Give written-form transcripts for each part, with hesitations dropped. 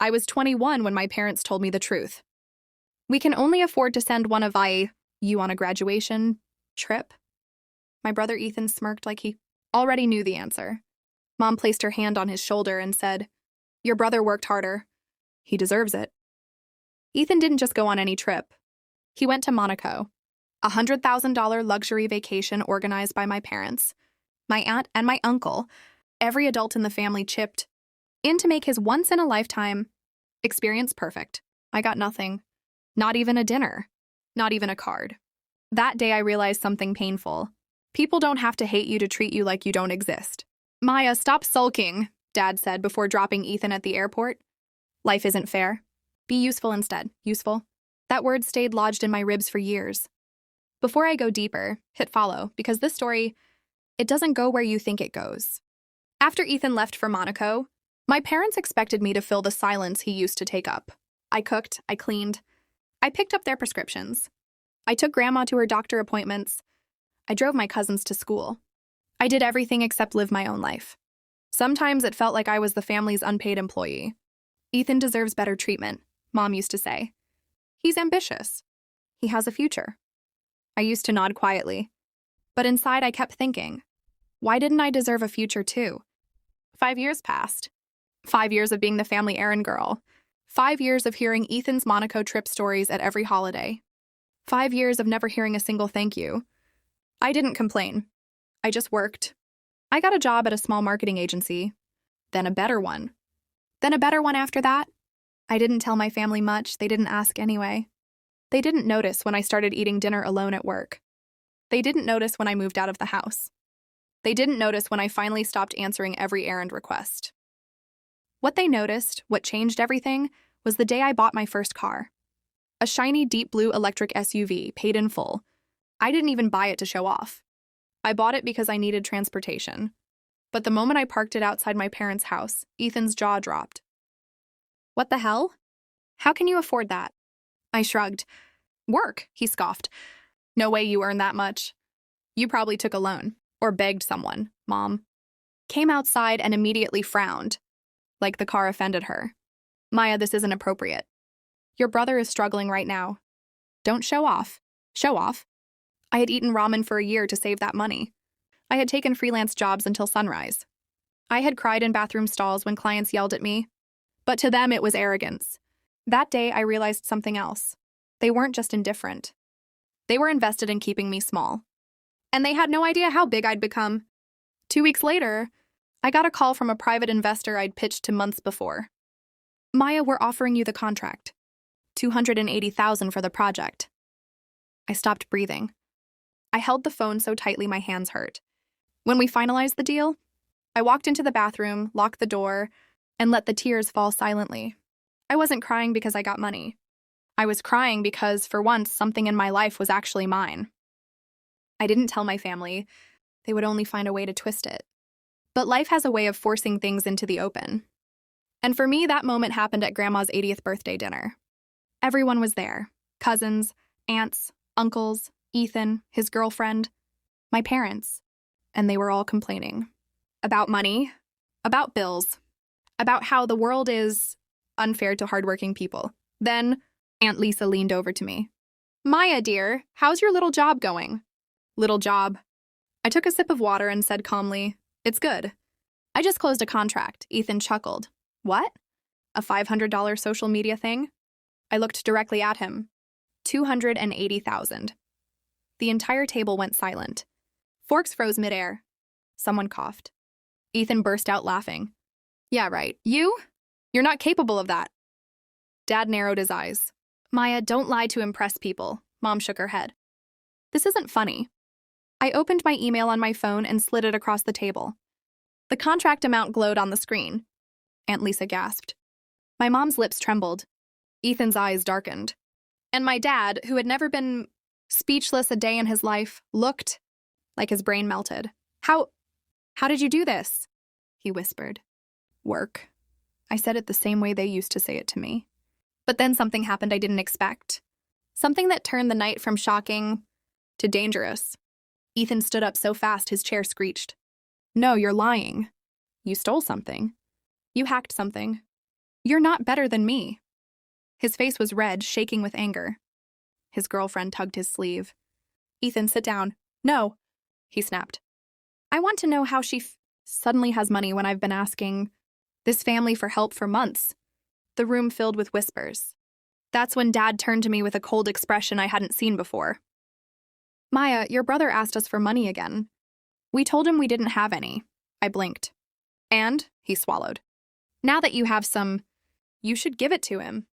I was 21 when my parents told me the truth. We can only afford to send one of you on a graduation trip. My brother Ethan smirked like he already knew the answer. Mom placed her hand on his shoulder and said, "Your brother worked harder. He deserves it." Ethan didn't just go on any trip. He went to Monaco, a $100,000 luxury vacation organized by my parents, my aunt, and my uncle. Every adult in the family chipped in to make his once-in-a-lifetime experience perfect. I got nothing. Not even a dinner. Not even a card. That day I realized something painful. People don't have to hate you to treat you like you don't exist. "Maya, stop sulking," Dad said before dropping Ethan at the airport. "Life isn't fair. Be useful instead." Useful? That word stayed lodged in my ribs for years. Before I go deeper, hit follow, because this story, it doesn't go where you think it goes. After Ethan left for Monaco, my parents expected me to fill the silence he used to take up. I cooked, I cleaned, I picked up their prescriptions. I took Grandma to her doctor appointments. I drove my cousins to school. I did everything except live my own life. Sometimes it felt like I was the family's unpaid employee. "Ethan deserves better treatment," Mom used to say. "He's ambitious. He has a future." I used to nod quietly. But inside I kept thinking, why didn't I deserve a future too? 5 years passed. 5 years of being the family errand girl. 5 years of hearing Ethan's Monaco trip stories at every holiday. 5 years of never hearing a single thank you. I didn't complain. I just worked. I got a job at a small marketing agency, then a better one. Then a better one after that. I didn't tell my family much. They didn't ask anyway. They didn't notice when I started eating dinner alone at work. They didn't notice when I moved out of the house. They didn't notice when I finally stopped answering every errand request. What they noticed, what changed everything, was the day I bought my first car. A shiny deep blue electric SUV, paid in full. I didn't even buy it to show off. I bought it because I needed transportation. But the moment I parked it outside my parents' house, Ethan's jaw dropped. "What the hell? How can you afford that?" I shrugged. "Work," he scoffed. "No way you earn that much. You probably took a loan, or begged someone," Mom came outside and immediately frowned, like the car offended her. "Maya, this isn't appropriate. Your brother is struggling right now. Don't show off." Show off? I had eaten ramen for a year to save that money. I had taken freelance jobs until sunrise. I had cried in bathroom stalls when clients yelled at me. But to them, it was arrogance. That day, I realized something else. They weren't just indifferent. They were invested in keeping me small. And they had no idea how big I'd become. 2 weeks later, I got a call from a private investor I'd pitched to months before. "Maya, we're offering you the contract. $280,000 for the project." I stopped breathing. I held the phone so tightly my hands hurt. When we finalized the deal, I walked into the bathroom, locked the door, and let the tears fall silently. I wasn't crying because I got money. I was crying because, for once, something in my life was actually mine. I didn't tell my family. They would only find a way to twist it. But life has a way of forcing things into the open. And for me, that moment happened at Grandma's 80th birthday dinner. Everyone was there. Cousins, aunts, uncles, Ethan, his girlfriend, my parents. And they were all complaining. About money, about bills, about how the world is unfair to hardworking people. Then Aunt Lisa leaned over to me. "Maya, dear, how's your little job going?" Little job. I took a sip of water and said calmly, "It's good. I just closed a contract." Ethan chuckled. "What? A $500 social media thing?" I looked directly at him. $280,000. The entire table went silent. Forks froze midair. Someone coughed. Ethan burst out laughing. "Yeah, right. You're not capable of that." Dad narrowed his eyes. "Maya, don't lie to impress people." Mom shook her head. "This isn't funny." I opened my email on my phone and slid it across the table. The contract amount glowed on the screen. Aunt Lisa gasped. My mom's lips trembled. Ethan's eyes darkened. And my dad, who had never been speechless a day in his life, looked like his brain melted. How did you do this?" he whispered. "Work." I said it the same way they used to say it to me. But then something happened I didn't expect. Something that turned the night from shocking to dangerous. Ethan stood up so fast his chair screeched. "No, you're lying. You stole something. You hacked something. You're not better than me. His face was red, shaking with anger. His girlfriend tugged his sleeve. Ethan, sit down. No, he snapped. I want to know how she suddenly has money when I've been asking this family for help for months. The room filled with whispers. That's when Dad turned to me with a cold expression I hadn't seen before. Maya, your brother asked us for money again. We told him we didn't have any. I blinked. And, he swallowed. Now that you have some, you should give it to him.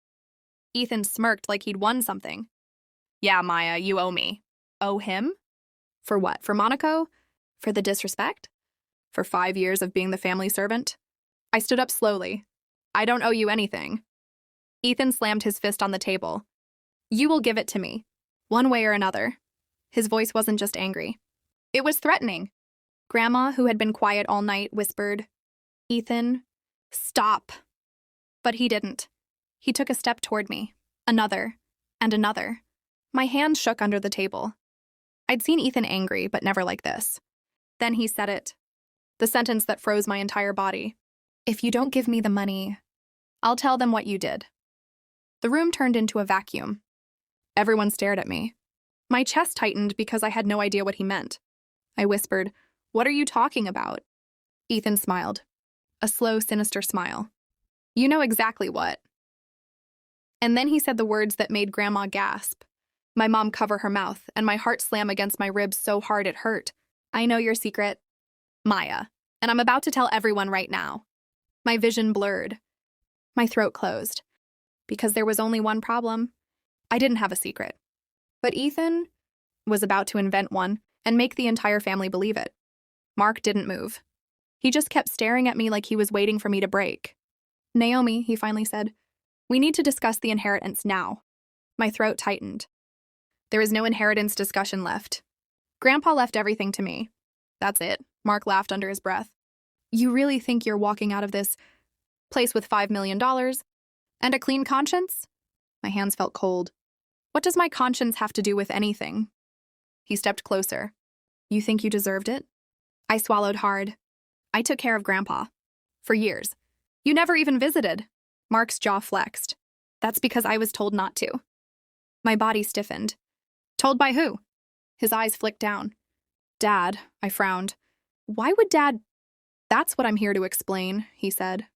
Ethan smirked like he'd won something. Yeah, Maya, you owe me. Owe him? For what? For Monaco? For the disrespect? For 5 years of being the family servant? I stood up slowly. I don't owe you anything. Ethan slammed his fist on the table. You will give it to me, one way or another. His voice wasn't just angry. It was threatening. Grandma, who had been quiet all night, whispered, Ethan, stop. But he didn't. He took a step toward me. Another. And another. My hands shook under the table. I'd seen Ethan angry, but never like this. Then he said it. The sentence that froze my entire body. If you don't give me the money, I'll tell them what you did. The room turned into a vacuum. Everyone stared at me. My chest tightened because I had no idea what he meant. I whispered, What are you talking about? Ethan smiled. A slow, sinister smile. You know exactly what. And then he said the words that made Grandma gasp. My mom cover her mouth, and my heart slam against my ribs so hard it hurt. I know your secret, Maya, and I'm about to tell everyone right now. My vision blurred. My throat closed. Because there was only one problem. I didn't have a secret. But Ethan was about to invent one and make the entire family believe it. Mark didn't move. He just kept staring at me like he was waiting for me to break. Naomi, he finally said, we need to discuss the inheritance now. My throat tightened. There is no inheritance discussion left. Grandpa left everything to me. That's it. Mark laughed under his breath. You really think you're walking out of this place with $5 million and a clean conscience? My hands felt cold. What does my conscience have to do with anything? He stepped closer. You think you deserved it? I swallowed hard. I took care of Grandpa. For years. You never even visited. Mark's jaw flexed. That's because I was told not to. My body stiffened. Told by who? His eyes flicked down. Dad, I frowned. Why would Dad? That's what I'm here to explain, he said.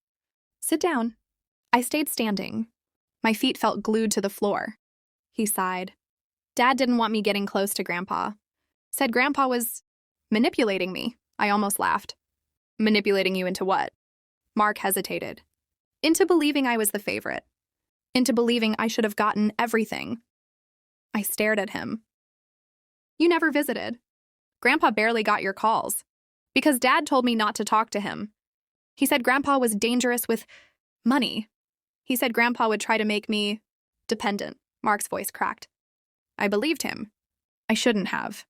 Sit down. I stayed standing. My feet felt glued to the floor. He sighed. Dad didn't want me getting close to Grandpa. Said Grandpa was manipulating me. I almost laughed. Manipulating you into what? Mark hesitated. Into believing I was the favorite. Into believing I should have gotten everything. I stared at him. You never visited. Grandpa barely got your calls. Because Dad told me not to talk to him. He said Grandpa was dangerous with money. He said Grandpa would try to make me dependent. Mark's voice cracked. I believed him. I shouldn't have.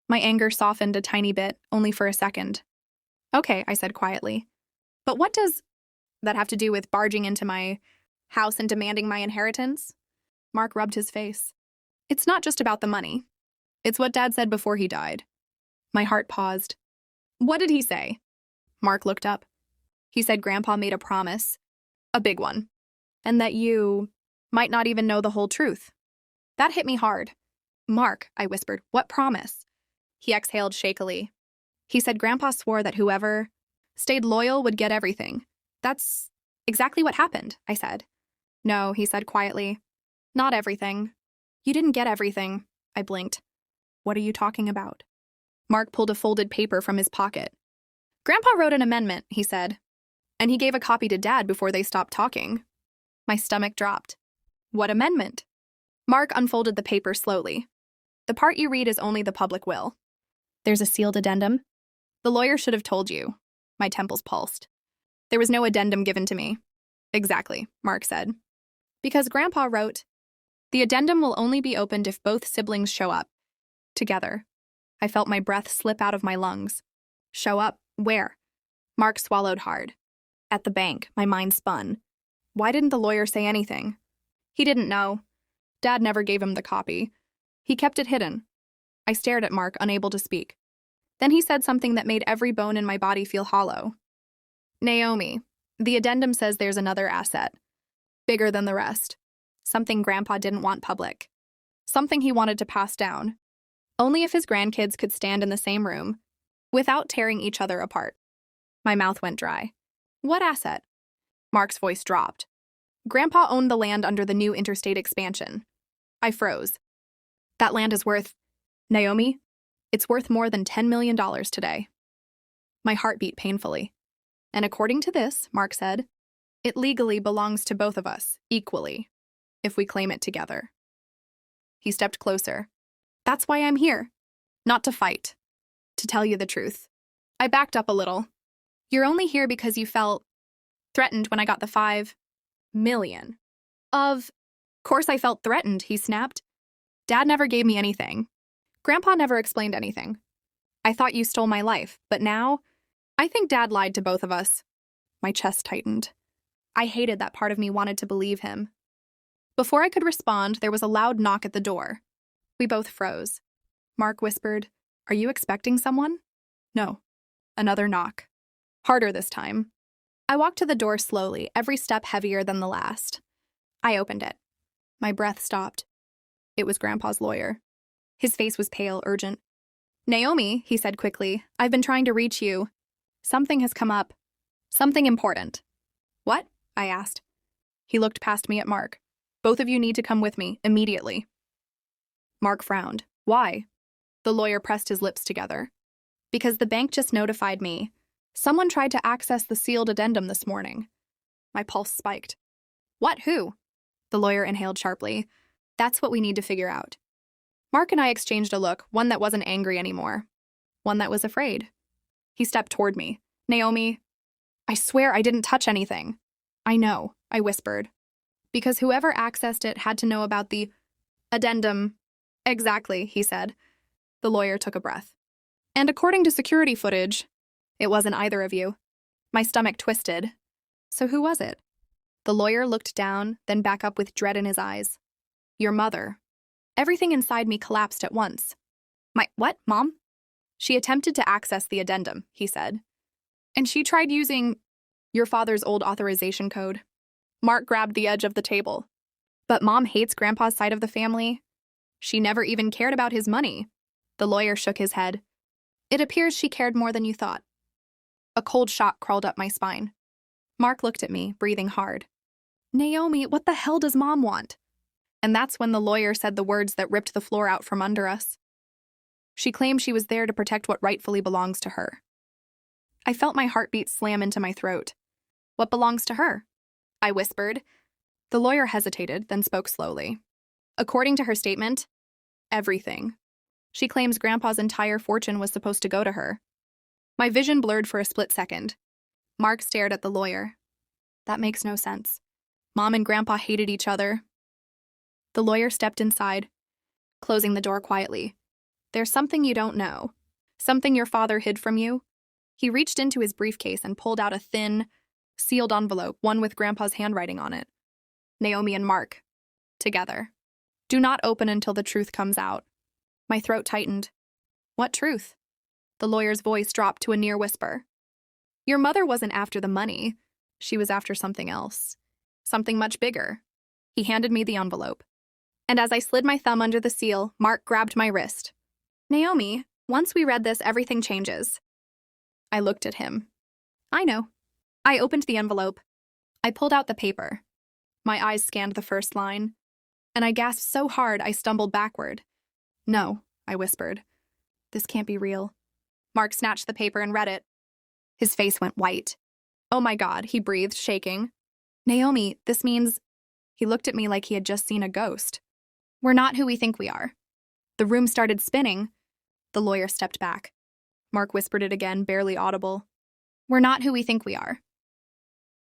My anger softened a tiny bit, only for a second. Okay, I said quietly. But what does that have to do with barging into my house and demanding my inheritance? Mark rubbed his face. It's not just about the money. It's what Dad said before he died. My heart paused. What did he say? Mark looked up. He said Grandpa made a promise, a big one, and that you might not even know the whole truth. That hit me hard. Mark, I whispered, what promise? He exhaled shakily. He said Grandpa swore that whoever stayed loyal would get everything. That's exactly what happened, I said. No, he said quietly. Not everything. You didn't get everything. I blinked. What are you talking about? Mark pulled a folded paper from his pocket. Grandpa wrote an amendment, he said, and he gave a copy to Dad before they stopped talking. My stomach dropped. What amendment? Mark unfolded the paper slowly. The part you read is only the public will. There's a sealed addendum. The lawyer should have told you. My temples pulsed. There was no addendum given to me. Exactly, Mark said. Because Grandpa wrote, the addendum will only be opened if both siblings show up. Together. I felt my breath slip out of my lungs. Show up? Where? Mark swallowed hard. At the bank, my mind spun. Why didn't the lawyer say anything? He didn't know. Dad never gave him the copy. He kept it hidden. I stared at Mark, unable to speak. Then he said something that made every bone in my body feel hollow. Naomi, The addendum says there's another asset, bigger than the rest. Something Grandpa didn't want public. Something he wanted to pass down. Only if his grandkids could stand in the same room, without tearing each other apart. My mouth went dry. What asset? Mark's voice dropped. Grandpa owned the land under the new interstate expansion. I froze. That land is worth... Naomi, it's worth more than $10 million today. My heart beat painfully. And according to this, Mark said, it legally belongs to both of us, equally, if we claim it together. He stepped closer. That's why I'm here. Not to fight. To tell you the truth. I backed up a little. You're only here because you felt threatened when I got the $5 million. Of course I felt threatened, he snapped. Dad never gave me anything. Grandpa never explained anything. I thought you stole my life, but now, I think Dad lied to both of us. My chest tightened. I hated that part of me wanted to believe him. Before I could respond, there was a loud knock at the door. We both froze. Mark whispered, "Are you expecting someone?" No. Another knock. Harder this time. I walked to the door slowly, every step heavier than the last. I opened it. My breath stopped. It was Grandpa's lawyer. His face was pale, urgent. Naomi, he said quickly, I've been trying to reach you. Something has come up. Something important. What? I asked. He looked past me at Mark. Both of you need to come with me, immediately. Mark frowned. Why? The lawyer pressed his lips together. Because the bank just notified me. Someone tried to access the sealed addendum this morning. My pulse spiked. What? Who? The lawyer inhaled sharply. That's what we need to figure out. Mark and I exchanged a look, one that wasn't angry anymore. One that was afraid. He stepped toward me. Naomi, I swear I didn't touch anything. I know, I whispered. Because whoever accessed it had to know about the addendum. Exactly, he said. The lawyer took a breath. And according to security footage, it wasn't either of you. My stomach twisted. So who was it? The lawyer looked down, then back up with dread in his eyes. Your mother. Everything inside me collapsed at once. What, Mom? She attempted to access the addendum, he said. And she tried using your father's old authorization code. Mark grabbed the edge of the table. But Mom hates Grandpa's side of the family. She never even cared about his money. The lawyer shook his head. It appears she cared more than you thought. A cold shock crawled up my spine. Mark looked at me, breathing hard. Naomi, what the hell does Mom want? And that's when the lawyer said the words that ripped the floor out from under us. She claimed she was there to protect what rightfully belongs to her. I felt my heartbeat slam into my throat. What belongs to her? I whispered. The lawyer hesitated, then spoke slowly. According to her statement, everything. She claims Grandpa's entire fortune was supposed to go to her. My vision blurred for a split second. Mark stared at the lawyer. That makes no sense. Mom and Grandpa hated each other. The lawyer stepped inside, closing the door quietly. There's something you don't know. Something your father hid from you. He reached into his briefcase and pulled out a thin, sealed envelope, one with Grandpa's handwriting on it. Naomi and Mark. Together. Do not open until the truth comes out. My throat tightened. What truth? The lawyer's voice dropped to a near whisper. Your mother wasn't after the money. She was after something else. Something much bigger. He handed me the envelope. And as I slid my thumb under the seal, Mark grabbed my wrist. Naomi, once we read this, everything changes. I looked at him. I know. I opened the envelope. I pulled out the paper. My eyes scanned the first line, and I gasped so hard I stumbled backward. No, I whispered. This can't be real. Mark snatched the paper and read it. His face went white. Oh my God, he breathed, shaking. Naomi, this means... He looked at me like he had just seen a ghost. We're not who we think we are. The room started spinning. The lawyer stepped back. Mark whispered it again, barely audible. We're not who we think we are.